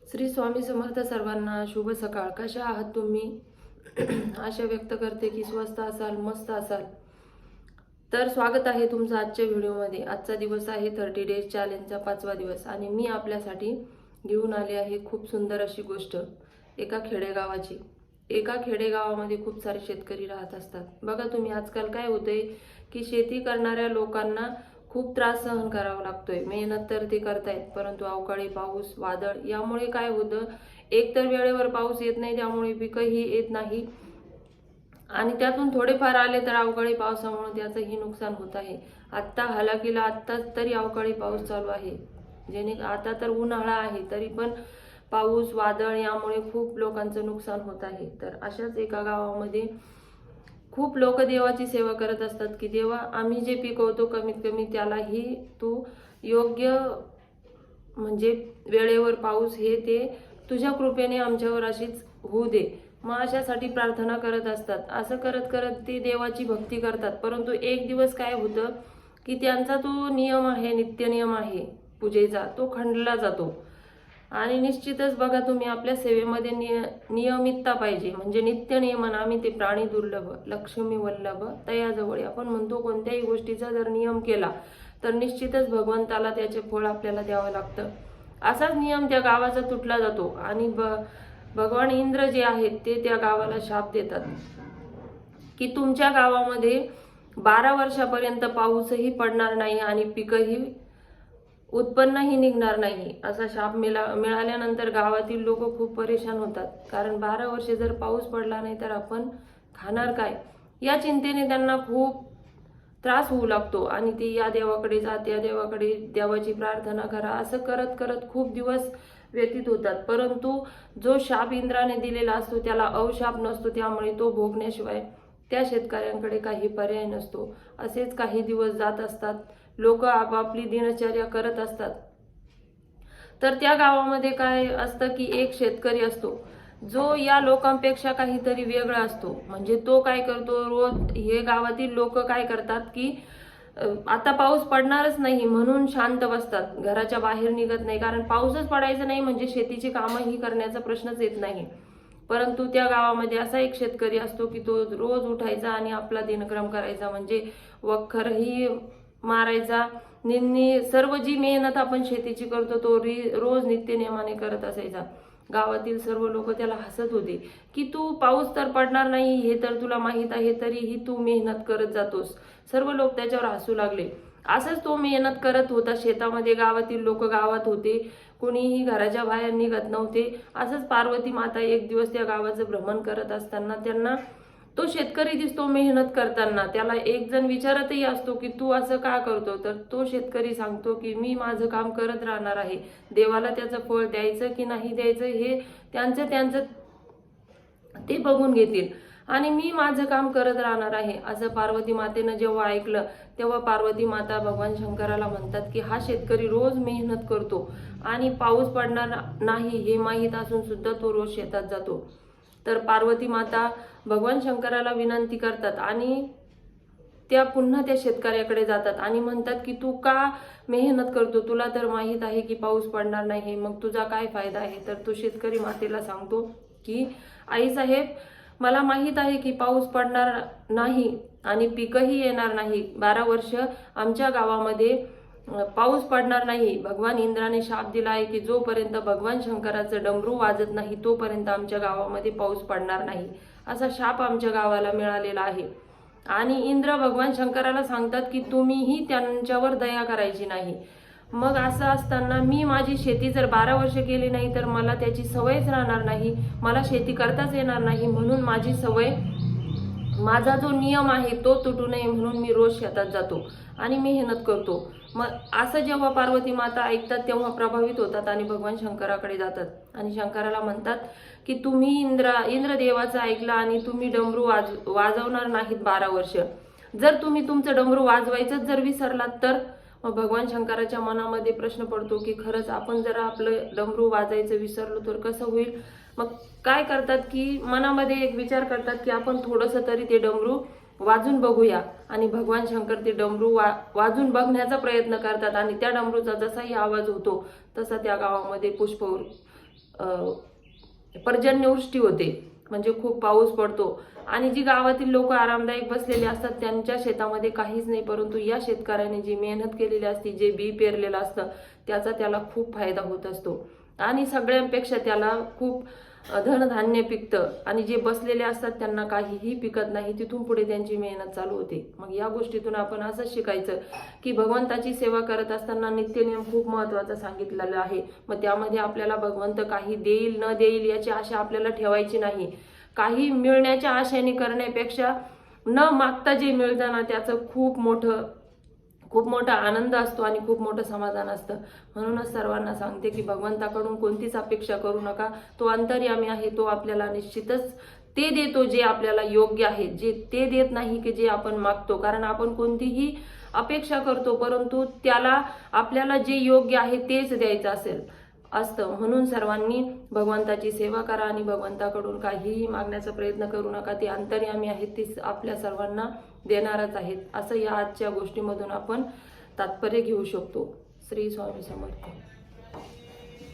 श्री स्वामी समर्थ सर्वांना शुभ सकाळ. कशा आहात तुम्ही? आशा व्यक्त करते की स्वस्त असाल, मस्त असाल. तर स्वागत आहे तुमचं आजच्या व्हिडिओमध्ये. आजचा दिवस आहे 30 डेज चॅलेंजचा 5वा दिवस आणि मी आपल्यासाठी घेऊन आले आहे खूप सुंदर अशी गोष्ट एका खेडेगावाची. एका खेडेगावामध्ये खूप सारे शेतकरी राहत असतात. बघा तुम्ही, आजकाल काय होतंय की शेती करणाऱ्या लोकांना खूप त्रास सहन करावा लागतोय. मेहनत तर ते करतायत, परंतु अवकाळी पाऊस, वादळ यामुळे काय होतं, एक तर वेळेवर पाऊस येत नाही, त्यामुळे पिकंही येत नाही आणि त्यातून थोडेफार आले तर अवकाळी पावसामुळे त्याचंही नुकसान होत आहे. आत्ता हालाकीला आत्ताच तरी अवकाळी पाऊस चालू आहे, आता तर उन्हाळा आहे तरी पण पाऊस, वादळ यामुळे खूप लोकांचं नुकसान होत आहे. तर अशाच एका गावामध्ये खूप लोक देवाची सेवा करत असतात की देवा, आम्ही जे पिकवतो कमीत कमी त्यालाही तू योग्य म्हणजे वेळेवर पाऊस हे ते तुझ्या कृपेने आमच्यावर अशीच होऊ दे. मग अशासाठी प्रार्थना करत असतात. असं करत करत ते देवाची भक्ती करतात. परंतु एक दिवस काय होतं की त्यांचा तो नियम आहे, नित्य नियम आहे पूजेचा, तो खंडला जातो. आणि निश्चितच बघा तुम्ही, आपल्या सेवेमध्ये नियमितता पाहिजे. म्हणजे नित्य नियमन. आम्ही ते प्राणी दुर्लभ लक्ष्मी वल्लभ तयाजवळ. आपण म्हणतो कोणत्याही गोष्टीचा जर नियम केला तर निश्चितच भगवंताला त्याचे फळ आपल्याला द्यावं लागतं. असाच नियम त्या गावाचा तुटला जातो आणि भगवान इंद्र जे आहेत ते त्या गावाला शाप देतात की तुमच्या गावामध्ये 12 वर्षापर्यंत पाऊसही पडणार नाही आणि पिकंही उत्पन्नही निघणार नाही. असा शाप मिळाल्यानंतर गावातील लोक खूप परेशान होतात. कारण 12 वर्षे जर पाऊस पडला नाही तर आपण खाणार काय, या चिंतेने त्यांना खूप त्रास होऊ लागतो. आणि ती या देवाकडे जा, त्या देवाकडे, देवाची प्रार्थना करा, असं करत करत खूप दिवस व्यतीत होतात. परंतु जो शाप इंद्राने दिलेला असतो त्याला अवशाप नसतो, त्यामुळे तो भोगण्याशिवाय त्या शेतकऱ्यांकडे काही पर्याय नसतो. असेच काही दिवस जात असतात. लोक आपापली दिनचर्या करत असतात. तर त्या गावामध्ये काय असतं की एक शेतकरी असतो जो या लोकांपेक्षा काहीतरी वेगळा असतो. म्हणजे तो काय करतो, रोज हे गावातील लोक काय करतात की आता पाऊस पडणारच नाही म्हणून शांत बसतात, घराच्या बाहेर निघत नाही. कारण पाऊसच पडायचा नाही म्हणजे शेतीची कामही करण्याचा प्रश्नच येत नाही. परंतु त्या गावामध्ये असा एक शेतकरी असतो की तो रोज उठायचा आणि आपला दिनक्रम करायचा. म्हणजे वखरही मारायचा, सर्व जी मेहनत आपण शेतीची करतो तो रोज नित्य नियमाने करत असायचा. गावातील सर्व लोक त्याला हसत होते की तू, पाऊस तर पडणार नाही हे तर तुला माहीत आहे, तरीही तू मेहनत करत जातोस. सर्व लोक त्याच्यावर हसू लागले. असंच तो मेहनत करत होता शेतामध्ये. गावातील लोक गावात होते, कोणीही घराच्या बाहेर निघत नव्हते. असंच पार्वती माता एक दिवस त्या गावाचं भ्रमण करत असताना त्यांना तो शेतकरी दिसतो मेहनत करताना. त्याला एक जण विचारतही असतो की तू असं का करतो, तर तो शेतकरी सांगतो की मी माझं काम करत राहणार आहे. देवाला त्याचं फळ द्यायचं की नाही द्यायचं हे त्यांचं ते बघून घेतील आणि मी माझं काम करत राहणार आहे. असं पार्वती मातेनं जेव्हा ऐकलं तेव्हा पार्वती माता भगवान शंकराला म्हणतात की हा शेतकरी रोज मेहनत करतो आणि पाऊस पडणार नाही हे माहीत असून सुद्धा तो रोज शेतात जातो. तर पार्वती माता भगवान शंकराला विनंती करतात आणि त्या पुन्हा त्या शेतकऱ्याकडे जातात आणि म्हणतात की तू का मेहनत करतो, तुला तर माहीत आहे की पाऊस पडणार नाही, मग तुझा काय फायदा आहे. तर तो शेतकरी मातेला सांगतो की आईसाहेब, मला माहीत आहे की पाऊस पडणार नाही आणि पिकंही येणार नाही. 12 वर्ष आमच्या गावामध्ये पाऊस पडणार नाही. भगवान इंद्राने शाप दिला आहे की जोपर्यंत भगवान शंकराचं डमरू वाजत नाही तोपर्यंत आमच्या गावामध्ये पाऊस पडणार नाही. असा शाप आमच्या गावाला मिळालेला आहे. आणि इंद्र भगवान शंकराला सांगतात की तुम्हीही त्यांच्यावर दया करायची नाही. मग असं असताना मी माझी शेती जर 12 वर्ष केली नाही तर मला त्याची सवयच राहणार नाही, मला शेती करताच येणार नाही. म्हणून माझी सवय, माझा जो नियम आहे तो तुटू नये म्हणून मी रोज शेतात जातो आणि मेहनत करतो. मग असं जेव्हा पार्वती माता ऐकतात तेव्हा प्रभावित होतात आणि भगवान शंकराकडे जातात आणि शंकराला म्हणतात की तुम्ही इंद्रदेवाचं ऐकलं आणि तुम्ही डमरू वाजवणार नाहीत 12 वर्ष. जर तुम्ही तुमचं डमरू वाजवायचं जर विसरलात तर. मग भगवान शंकराच्या मनामध्ये प्रश्न पडतो की खरंच आपण जर आपलं डमरू वाजायचं विसरलो तर कसं होईल. मग काय करतात की मनामध्ये एक विचार करतात की आपण थोडंसं तरी ते डमरू वाजून बघूया. आणि भगवान शंकर ते डमरू वाजून बघण्याचा प्रयत्न करतात आणि त्या डमरूचा जसाही आवाज होतो तसा त्या गावामध्ये पर्जन्यवृष्टी होते, म्हणजे खूप पाऊस पडतो आणि जी गावातील लोक आरामदायक बसलेले असतात त्यांच्या शेतामध्ये काहीच नाही, परंतु या शेतकऱ्याने जी मेहनत केलेली असते, जे बी पेरलेलं असतं त्याचा त्याला खूप फायदा होत असतो आणि सगळ्यांपेक्षा त्याला खूप धनधान्य पिकतं आणि जे बसलेले असतात त्यांना काहीही पिकत नाही, तिथून पुढे त्यांची मेहनत चालू होते. मग या गोष्टीतून आपण असंच शिकायचं की भगवंताची सेवा करत असताना नित्यनियम खूप महत्त्वाचा सांगितलेला आहे. मग त्यामध्ये आपल्याला भगवंत काही देईल न देईल याची आशा आपल्याला ठेवायची नाही. काही मिळण्याच्या आशेने करण्यापेक्षा न मागता जे मिळतं ना त्याचं खूप मोठा आनंद असतो आणि खूप मोठं समाधान असतं. म्हणूनच सर्वांना सांगते की भगवंताकडून कोणतीच अपेक्षा करू नका. तो अंतर्यामी आहे, तो आपल्याला निश्चितच ते देतो जे आपल्याला योग्य आहे, जे ते देत नाही की जे आपण मागतो. कारण आपण कोणतीही अपेक्षा करतो परंतु त्याला आपल्याला जे योग्य आहे तेच द्यायचं असतं. म्हणून सर्वांनी भगवंताची सेवा करा आणि भगवंताकडून काहीही मागण्याचा प्रयत्न करू नका. ते अंतर्यामी आहेत, ते आपल्या सर्वांना देणारच आहेत, असं या आजच्या गोष्टीमधून आपण तात्पर्य घेऊ शकतो. श्री स्वामी समर्थ.